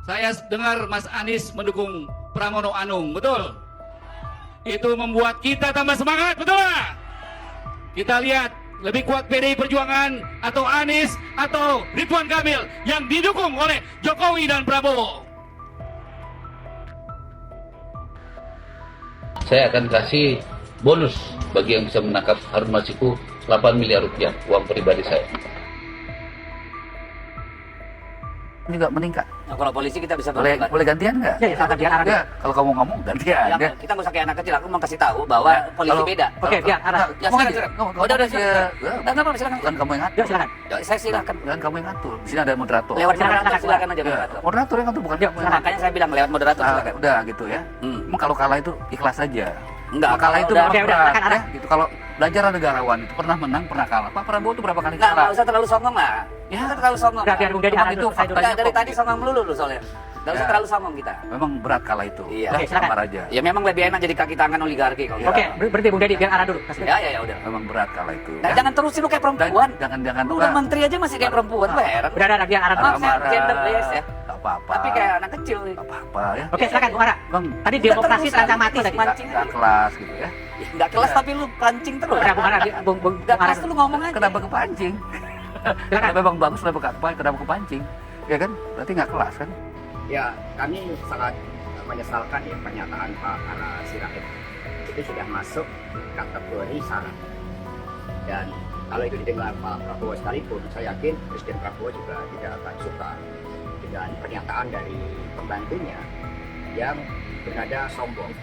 Saya dengar Mas Anies mendukung Pramono Anung, betul? Itu membuat kita tambah semangat, betul nggak? Kita lihat lebih kuat PDI Perjuangan atau Anies atau Ridwan Kamil yang didukung oleh Jokowi dan Prabowo. Saya akan kasih bonus bagi yang bisa menangkap Harun Masiku 8 miliar rupiah uang pribadi saya. Juga meningkat. Nah, kalau polisi kita bisa Boleh gantian nggak? Ya, silakan biar arah. Ya, kalau kamu ngomong gantian. Ya, Ya. kita nggak usah kayak anak kecil. Aku mau kasih tahu bahwa polisi Kalau- beda. Oke, biar arah. Ya, Ngomong silakan, aja. silakan. Ngomong Udah, aja. silakan. Ya. Nggak apa-apa, silakan. Bukan kamu yang ngatur. Ya, silakan. Ya, saya silakan. Bukan kamu yang ngatur. Di sini ada moderator. Lewat silakan, silakan aja Ya. moderator. Moderator yang ngatur bukan kamu yang Makanya saya bilang lewat moderator silakan. udah gitu ya. Hmm. Emang kalau kalah itu ikhlas aja. Enggak, Kalau kalah kalau itu udah- memang oke, udah, berat, silakan, ya. Gitu. Kalau belajar negarawan itu pernah menang, pernah kalah. Pak Prabowo itu berapa kali Nggak kalah? usah terlalu songong lah. Ya. Kita terlalu songong. Udah, biar Bung Deddy Memang arah itu dulu, saya dulu. faktanya Dari kok, tadi gitu. songong melulu lu soalnya. Nggak usah Ya. terlalu songong kita. Memang berat kalah itu. Iya. Udah, Oke, silakan. sabar aja. Ya memang lebih enak jadi kaki tangan oligarki kalau. Oke, berhenti Bung Deddy biar arah dulu. Kasih. Ya udah. Memang berat kalah itu. Nah, ya. jangan terusin lu kayak perempuan. Jangan Lu udah menteri aja masih kayak perempuan, lu heran. Udah, biar arah dulu. Maaf, saya gender bias ya. Gak apa-apa. Tapi kayak anak kecil nih. Gak apa-apa ya. Oke, silakan Bung Ara. Bang, Tadi demokrasi terus, terancam mati terus, tadi. mancing. gak kelas gitu ya. Ya, nggak kelas tapi lu pancing terus. Udah Bung Ara, Bung Nggak Ara. kelas tuh lu ngomong aja. Kenapa kepancing? Silakan. Kenapa memang bagus, kenapa kepancing? Ya kan? Berarti gak kelas kan? Ya, kami sangat menyesalkan ya pernyataan Pak Ara Sirait itu sudah masuk kategori sara. Dan kalau itu didengar Pak Prabowo sekalipun, saya yakin Presiden Prabowo juga tidak akan suka dengan pernyataan dari pembantunya yang bernada sombong.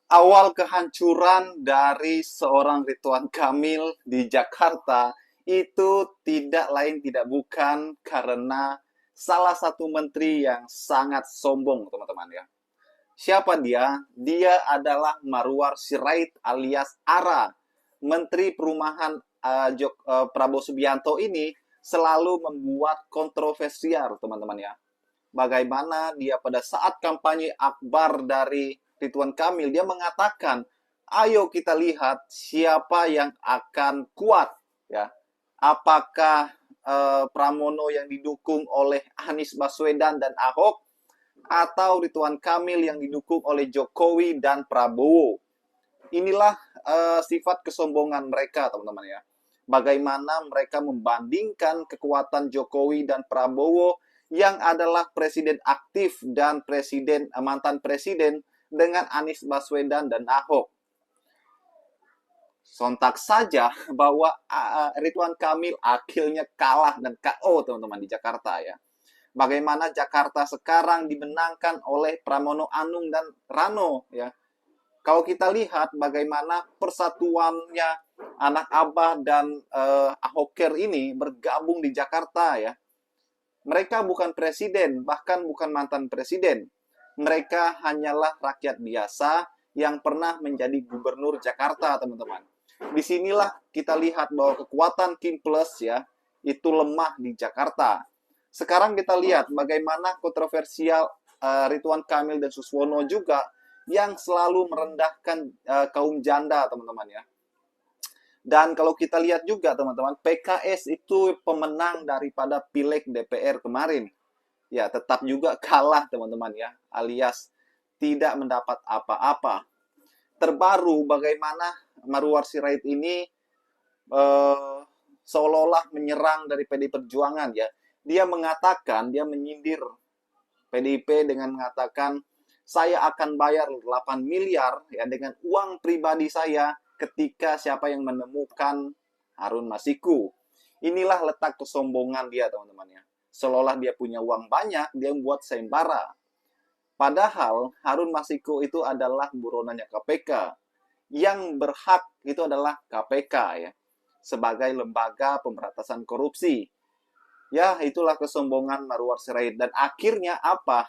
Awal kehancuran dari seorang Ridwan Kamil di Jakarta itu tidak lain tidak bukan karena salah satu menteri yang sangat sombong, teman-teman ya. Siapa dia? Dia adalah Marwar Sirait alias Ara. Menteri Perumahan Prabowo Subianto ini selalu membuat kontroversial, teman-teman ya. Bagaimana dia pada saat kampanye akbar dari Ridwan Kamil, dia mengatakan, ayo kita lihat siapa yang akan kuat ya. Apakah Pramono yang didukung oleh Anies Baswedan dan Ahok atau Ridwan Kamil yang didukung oleh Jokowi dan Prabowo. Inilah sifat kesombongan mereka, teman-teman ya. Bagaimana mereka membandingkan kekuatan Jokowi dan Prabowo yang adalah presiden aktif dan mantan presiden dengan Anies Baswedan dan Ahok. Sontak saja bahwa Ridwan Kamil akhirnya kalah dan KO, teman-teman, di Jakarta ya. Bagaimana Jakarta sekarang dimenangkan oleh Pramono Anung dan Rano ya. Kalau kita lihat bagaimana persatuannya anak Abah dan Ahoker ini bergabung di Jakarta ya. Mereka bukan presiden, bahkan bukan mantan presiden. Mereka hanyalah rakyat biasa yang pernah menjadi gubernur Jakarta, teman-teman. Disinilah kita lihat bahwa kekuatan Kim Plus ya, itu lemah di Jakarta. Sekarang kita lihat bagaimana kontroversial Ridwan Kamil dan Suswono juga yang selalu merendahkan kaum janda, teman-teman ya. Dan kalau kita lihat juga, teman-teman, PKS itu pemenang daripada Pileg DPR kemarin. Ya, tetap juga kalah, teman-teman ya, alias tidak mendapat apa-apa. Terbaru bagaimana Marwar Sirait ini seolah-olah menyerang dari PDI Perjuangan ya. Dia mengatakan, dia menyindir PDIP dengan mengatakan, saya akan bayar 8 miliar ya dengan uang pribadi saya ketika siapa yang menemukan Harun Masiku. Inilah letak kesombongan dia, teman-teman ya. Seolah-olah dia punya uang banyak, dia membuat sayembara. Padahal Harun Masiku itu adalah buronannya KPK. Yang berhak itu adalah KPK ya. Sebagai lembaga pemberantasan korupsi. Ya, itulah kesombongan Marwar Sirait. Dan akhirnya apa?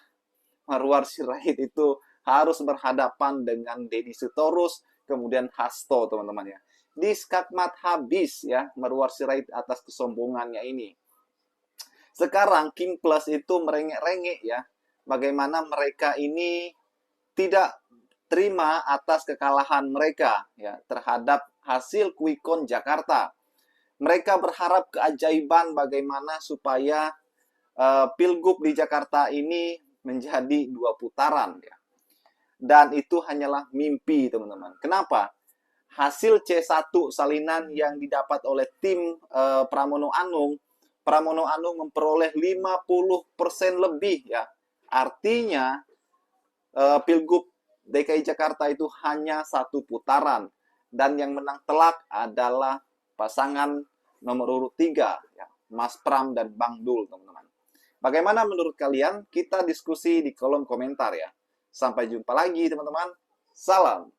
Marwar Sirait itu harus berhadapan dengan Deddy Sitorus, kemudian Hasto, teman-teman ya. Diskakmat habis ya Marwar Sirait atas kesombongannya ini. Sekarang King Plus itu merengek-rengek ya. Bagaimana mereka ini tidak terima atas kekalahan mereka ya terhadap hasil Quickon Jakarta. Mereka berharap keajaiban bagaimana supaya Pilgub di Jakarta ini menjadi 2 putaran ya. Dan itu hanyalah mimpi, teman-teman. Kenapa? Hasil C1 salinan yang didapat oleh tim Pramono Anung memperoleh 50% lebih ya. Artinya Pilgub DKI Jakarta itu hanya 1 putaran, dan yang menang telak adalah pasangan nomor urut 3 ya, Mas Pram dan Bang Dul, teman-teman. Bagaimana menurut kalian? Kita diskusi di kolom komentar ya. Sampai jumpa lagi, teman-teman. Salam.